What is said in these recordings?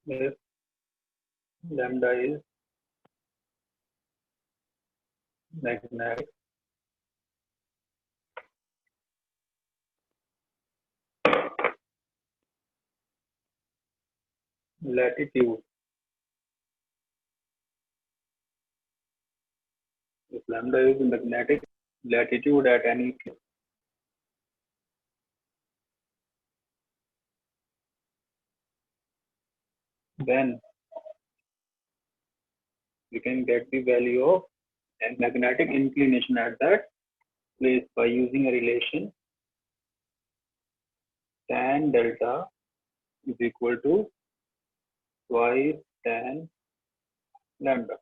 if lambda is magnetic latitude, if lambda is magnetic latitude at any place, then we can get the value of a magnetic inclination at that place by using a relation tan delta is equal to twice tan lambda.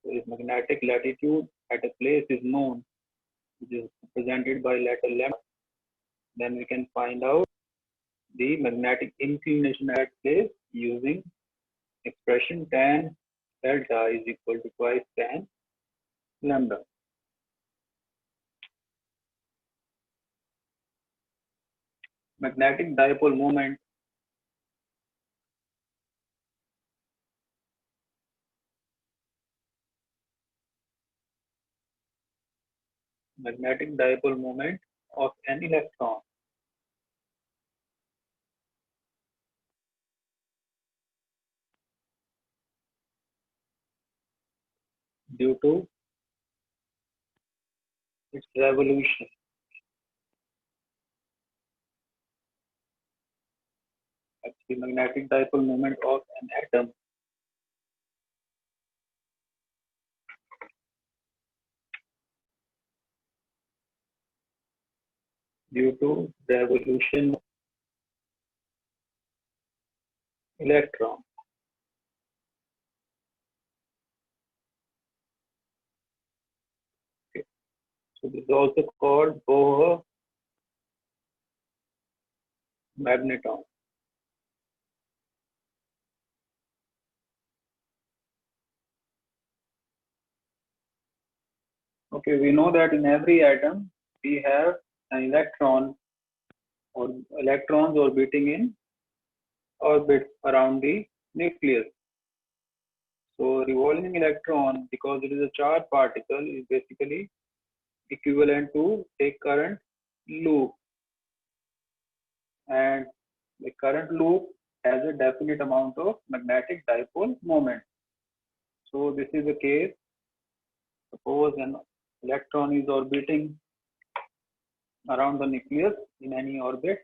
So if magnetic latitude at a place is known, which is represented by letter lambda, then we can find out the magnetic inclination at place using expression tan delta is equal to twice tan lambda. Magnetic dipole moment of an electron due to its revolution. That's the magnetic dipole moment of an atom due to revolution of electron. Okay. So this is also called Bohr magneton. Okay, we know that in every atom we have an electron or electrons orbiting in orbit around the nucleus. So revolving electron, because it is a charged particle, is basically equivalent to a current loop, and the current loop has a definite amount of magnetic dipole moment. So this is the case. Suppose an electron is orbiting around the nucleus in any orbit.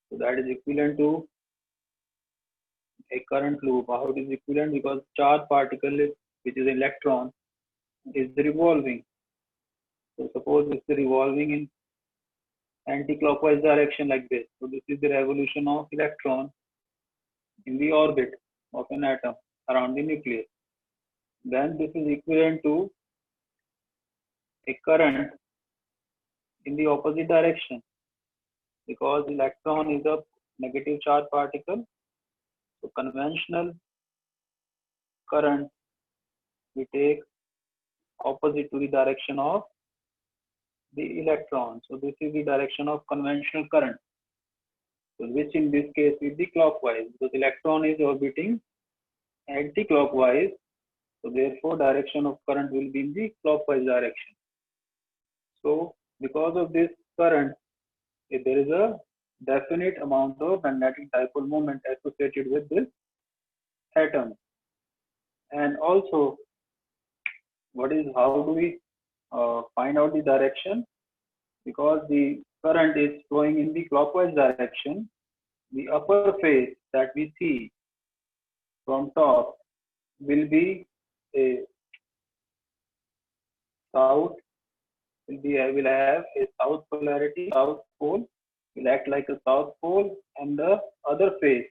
So that is equivalent to a current loop. How it is equivalent? Because charged particle, which is electron, is revolving. So suppose it's revolving in anti-clockwise direction like this. So this is the revolution of electron in the orbit of an atom around the nucleus. Then this is equivalent to a current in the opposite direction, because electron is a negative charge particle. So conventional current we take opposite to the direction of the electron. So this is the direction of conventional current. So which in this case is the clockwise, because electron is orbiting anti-clockwise. So therefore direction of current will be in the clockwise direction. So because of this current, there is a definite amount of magnetic dipole moment associated with this atom. And also, how do we find out the direction? Because the current is flowing in the clockwise direction, the upper face that we see from top will be a south, will have a south polarity. South pole will act like a south pole, and the other face,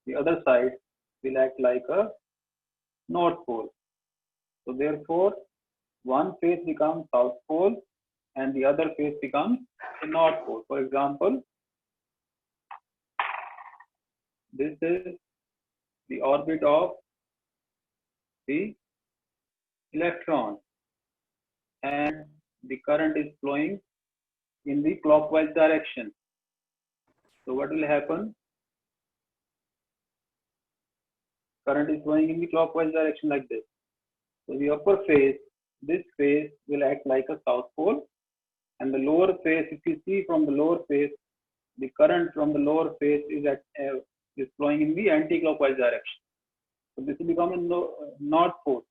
the other side, will act like a north pole. So therefore, one face becomes south pole and the other face becomes the north pole. For example, this is the orbit of the electron, and the current is flowing in the clockwise direction. So what will happen? current is flowing in the clockwise direction like this. So the upper phase, this phase will act like a south pole, and the lower phase, if you see from the lower phase, the current from the lower phase is flowing in the anti-clockwise direction. So this will become a north pole,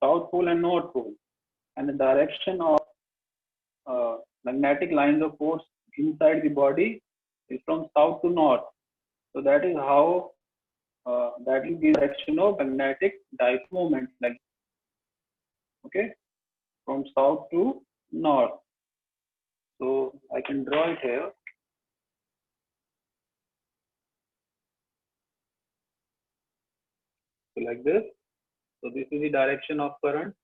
south pole and north pole, and the direction of magnetic lines of force inside the body is from south to north. So that is how that will be the direction of magnetic dipole moment, like, okay, from south to north. So I can draw it here. So like this. So this is the direction of current,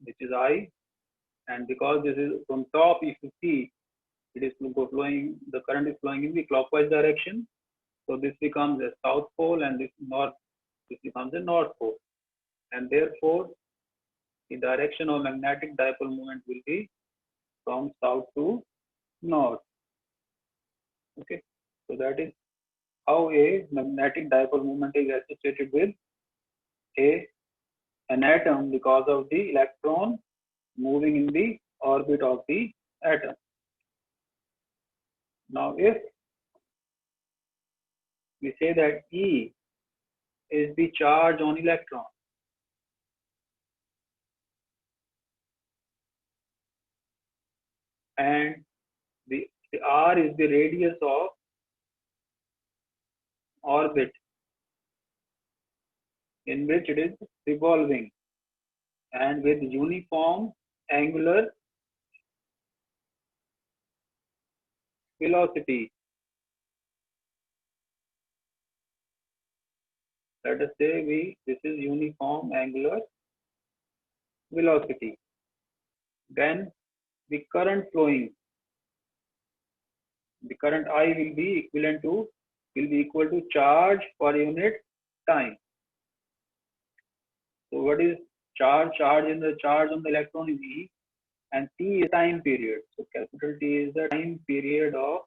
which is I, and because this is from top, if you see, it is flowing. The current is flowing in the clockwise direction. So this becomes a south pole, and this becomes a north pole, and therefore the direction of magnetic dipole moment will be from south to north. Okay, so that is how a magnetic dipole moment is associated with an atom because of the electron moving in the orbit of the atom. Now, if we say that E is the charge on electron, and the R is the radius of orbit in which it is revolving, and with uniform angular velocity. Let us say this is uniform angular velocity. Then the current flowing, the current I will be equal to charge per unit time. So what is charge? Charge on the electron is E, and T is time period. So capital T is the time period of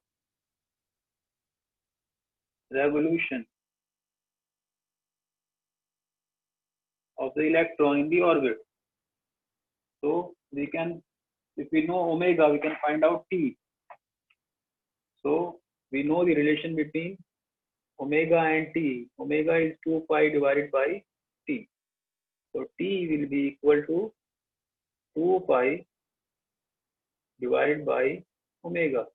revolution of the electron in the orbit. So we can, if we know omega, we can find out T. So we know the relation between omega and T. Omega is 2 pi divided by T. So T will be equal to 2 pi divided by omega.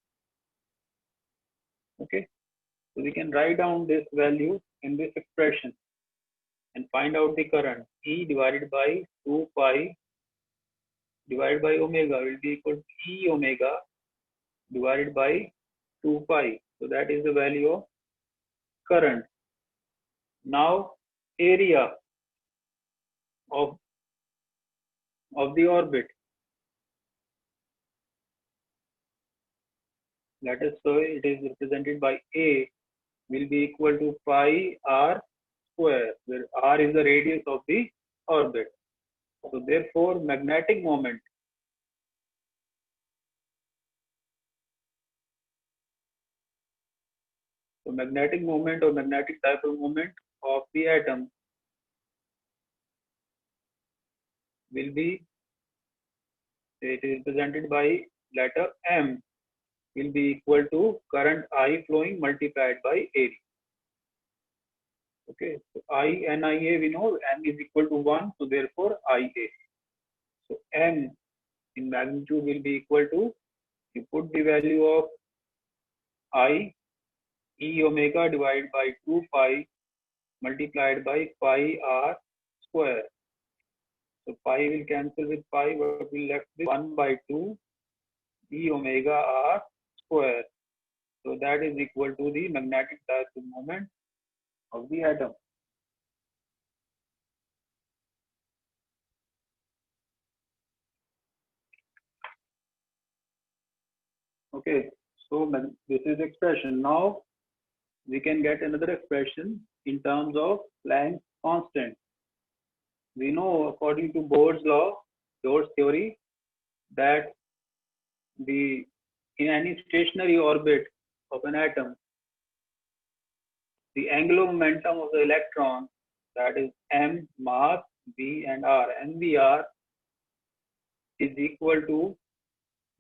Okay. So we can write down this value in this expression and find out the current. E divided by 2 pi divided by omega will be equal to E omega divided by 2 pi. So that is the value of current. Now area of the orbit. Let us say it is represented by A will be equal to pi r square, where r is the radius of the orbit. So therefore magnetic moment or magnetic dipole moment of the atom will be, it is represented by letter M, will be equal to current I flowing multiplied by area. Okay, so I NIA we know M is equal to 1, so therefore IA. So M in magnitude will be equal to, you put the value of I, E omega divided by 2 pi multiplied by pi r square. So pi will cancel with pi, but we left with 1 by 2 E omega r square. So that is equal to the magnetic dipole moment of the atom. Okay, so this is expression. Now we can get another expression in terms of Planck's constant. We know according to Bohr's law, Bohr's theory, that in any stationary orbit of an atom, the angular momentum of the electron, that is m, mass, v and r. M, v, r is equal to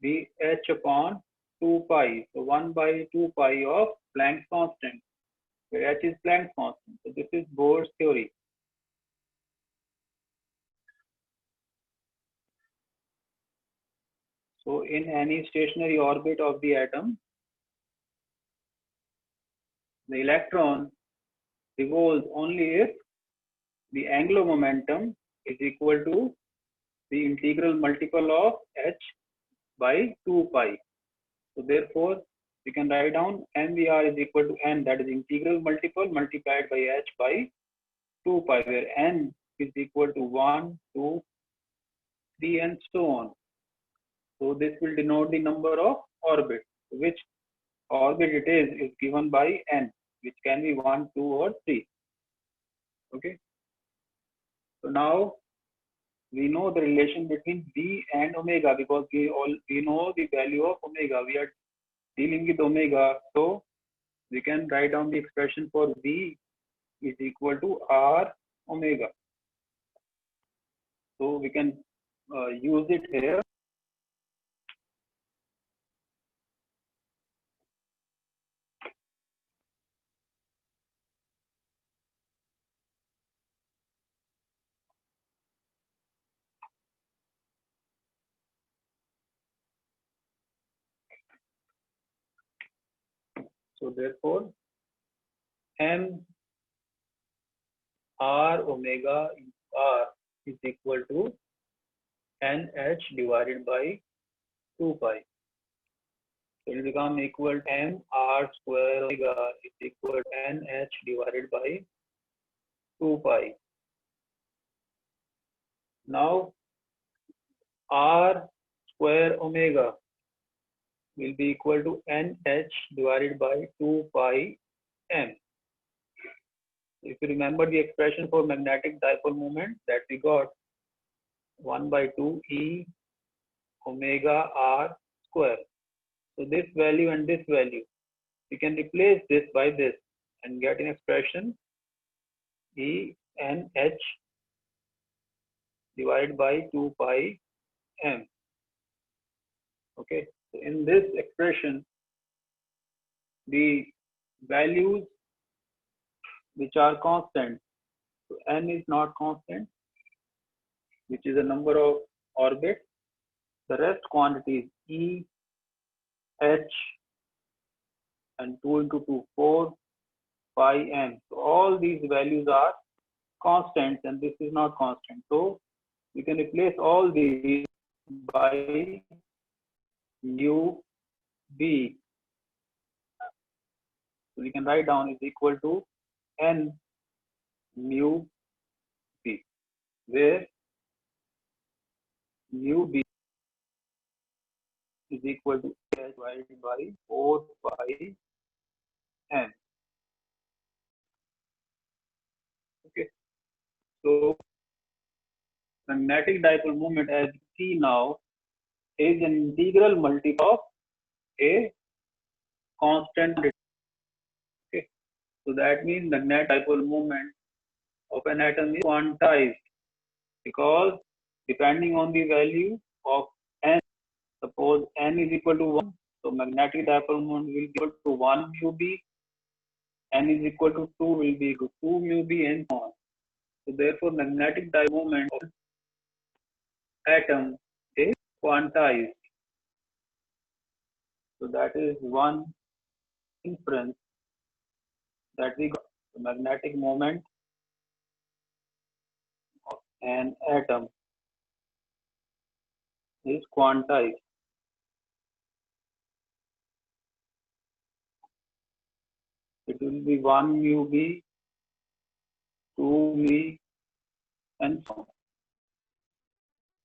the h upon 2 pi. So 1 by 2 pi of Planck's constant, where h is Planck's constant. So this is Bohr's theory. So in any stationary orbit of the atom, the electron revolves only if the angular momentum is equal to the integral multiple of h by 2 pi. So therefore, we can write down mvr is equal to n, that is integral multiple multiplied by h by 2 pi, where n is equal to 1, 2, 3 and so on. So this will denote the number of orbits. Which orbit it is given by n, which can be 1, 2 or 3. Okay. So now we know the relation between v and omega, because we know the value of omega. We are dealing with omega, so we can write down the expression for v is equal to r omega. So we can use it here. So therefore, m r omega r is equal to nh divided by 2 pi. So it will become equal to m r square omega is equal to nh divided by 2 pi. Now r square omega will be equal to nh divided by 2 pi m. If you remember the expression for magnetic dipole moment, that we got 1 by 2 e omega r square. So this value and this value, we can replace this by this and get an expression e n h divided by 2 pi m. Okay, so in this expression, the values which are constant, so n is not constant, which is the number of orbits. The rest quantities e, h, and 2 into 2, 4, pi, m. So all these values are constants, and this is not constant. So we can replace all these by nu b. So we can write down is equal to n mu b, where mu b is equal to h divided by 4 pi m. Okay, so magnetic dipole moment, as you see now, is an integral multiple of a constant. Okay, so that means magnetic dipole moment of an atom is quantized, because depending on the value of n, suppose n is equal to 1, so magnetic dipole moment will be equal to 1 mu b, n is equal to 2 will be equal to 2 mu b, and so on. So therefore magnetic dipole moment of atom is quantized. So that is one inference that we got. The magnetic moment of an atom is quantized. It will be 1 mu b, 2 mu, and so on,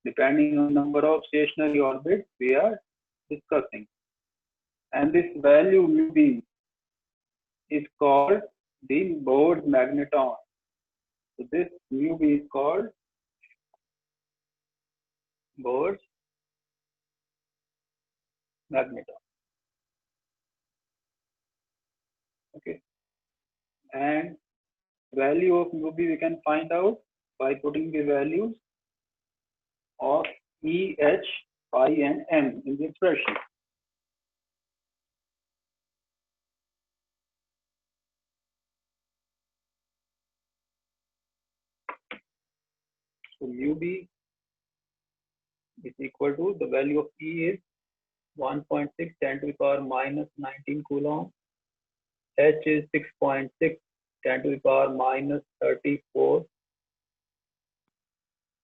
depending on number of stationary orbits we are discussing. And this value mu b is called the Bohr's magneton. So this mu b is called Bohr's magneton. Okay. and value of mu b we can find out by putting the values of E, H, phi and M in the expression. So mu b is equal to, the value of E is 1.6 10 to the power minus 19 coulomb. H is 6.6 10 to the power minus 34,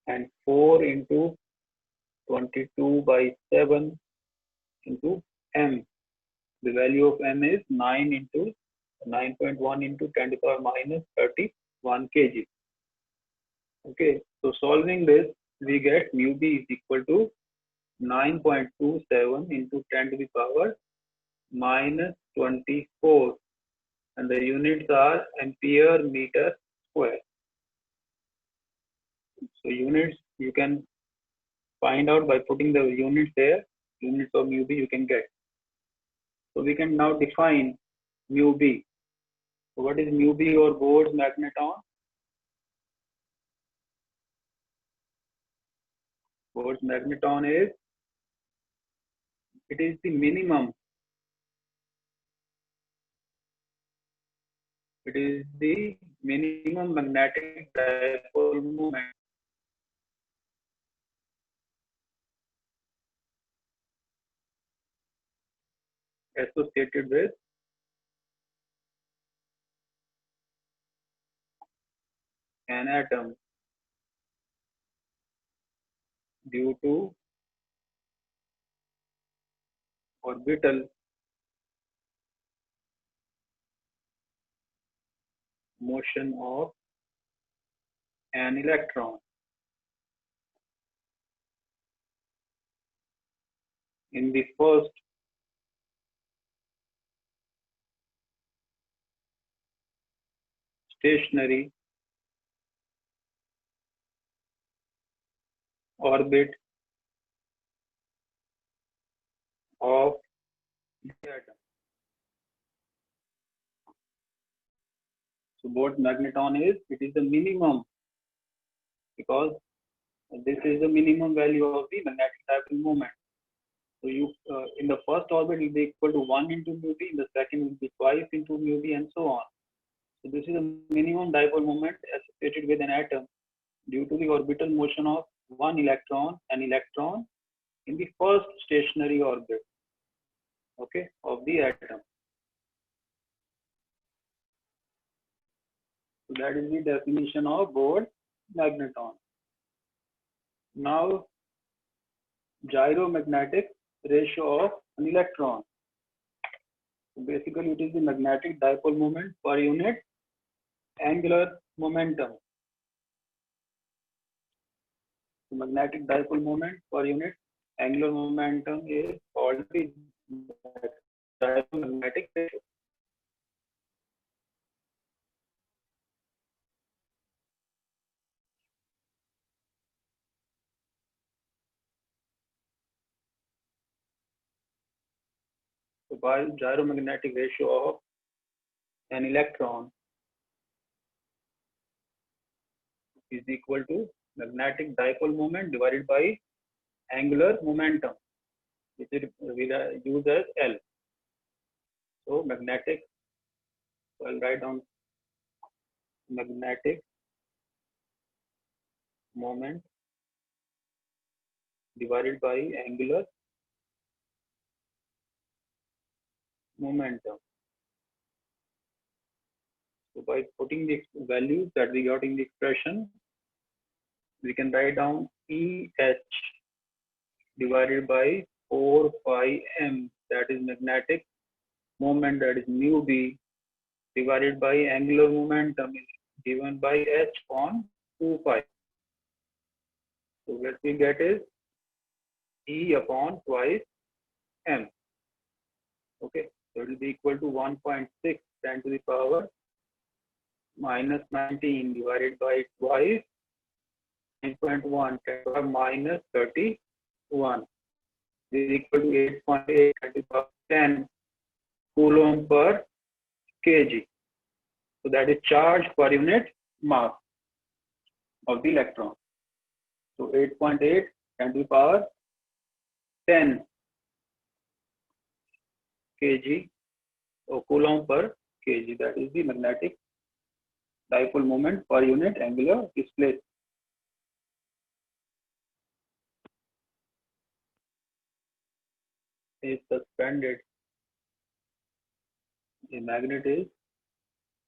and 4 into 22 by 7 into M. The value of M is 9 into 9.1 into 10 to the power minus 31 kg. Okay, so solving this, we get mu b is equal to 9.27 into 10 to the power minus 24, and the units are ampere meter square. So units you can find out by putting the units there. Units of mu b you can get. So we can now define mu b. So what is mu b or Bohr's magneton? Bohr's magneton is, it is the minimum. It is the minimum magnetic dipole moment associated with an atom due to orbital motion of an electron. In the first stationary orbit of the atom. So Bohr's magneton is, it is the minimum, because this is the minimum value of the magnetic dipole moment. So you in the first orbit will be equal to 1 into mu b, in the second will be twice into mu b, and so on. So this is the minimum dipole moment associated with an atom due to the orbital motion of an electron in the first stationary orbit, okay, of the atom. So that is the definition of Bohr's magneton. Now, gyromagnetic ratio of an electron. So basically, it is the magnetic dipole moment per unit angular momentum. So magnetic dipole moment per unit angular momentum is called the gyromagnetic ratio. So by gyromagnetic ratio of an electron is equal to magnetic dipole moment divided by angular momentum, which is used as L. So magnetic, so I'll write down magnetic moment divided by angular momentum. So by putting the values that we got in the expression, we can write down EH divided by 4 pi m, that is magnetic moment, that is mu b, divided by angular momentum is given by h on 2 pi. So what we get is E upon twice m. Okay, so it will be equal to 1.6 10 to the power minus 19 divided by twice 9.1 10 to the power minus 31 is equal to 8.8 10 to the power 10 coulomb per kg. So that is charge per unit mass of the electron. So 8.8 10 to the power 10 kg or coulomb per kg. That is the magnetic dipole moment per unit angular displacement. Is suspended. The magnet is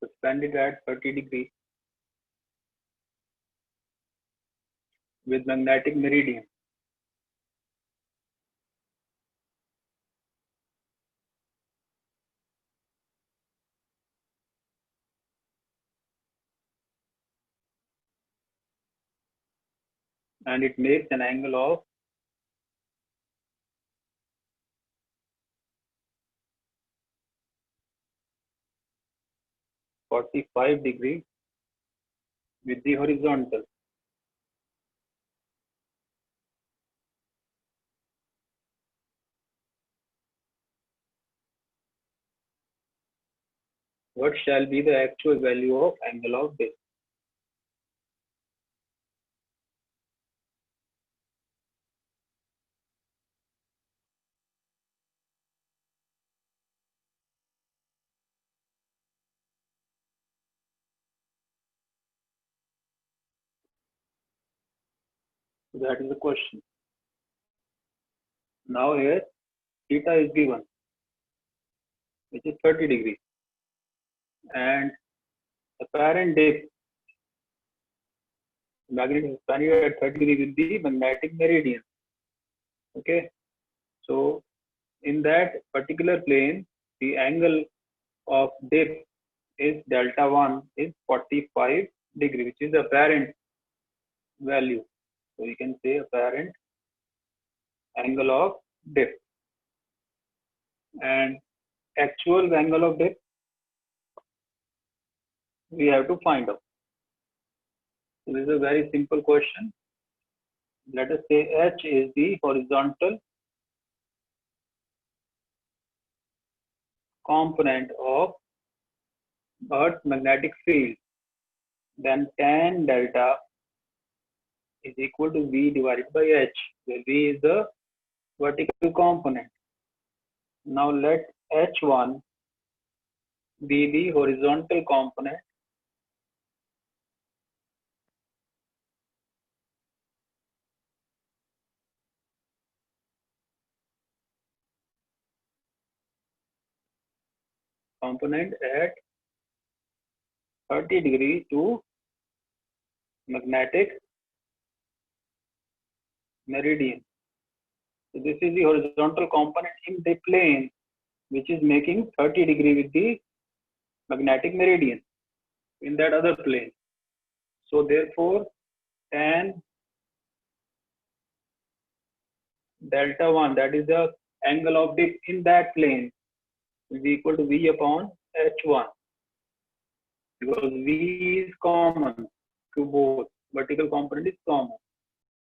suspended at 30 degrees with magnetic meridian. And it makes an angle of 45 degrees with the horizontal. What shall be the actual value of angle of this? So that is the question. Now here theta is given, which is 30 degrees, and apparent dip, magnet is suspended at 30 degrees with the magnetic meridian. Okay, so in that particular plane, the angle of dip is delta 1 is 45 degrees, which is the apparent value. So you can say apparent angle of dip, and actual angle of dip we have to find out. So this is a very simple question. Let us say H is the horizontal component of Earth's magnetic field. Then tan delta is equal to V divided by H, where V is the vertical component. Now let H1 be the horizontal component at 30 degrees to magnetic meridian. So this is the horizontal component in the plane which is making 30 degree with the magnetic meridian in that other plane. So therefore tan delta 1, that is the angle of dip in that plane, will be equal to V upon H1, because V is common to both, vertical component is common.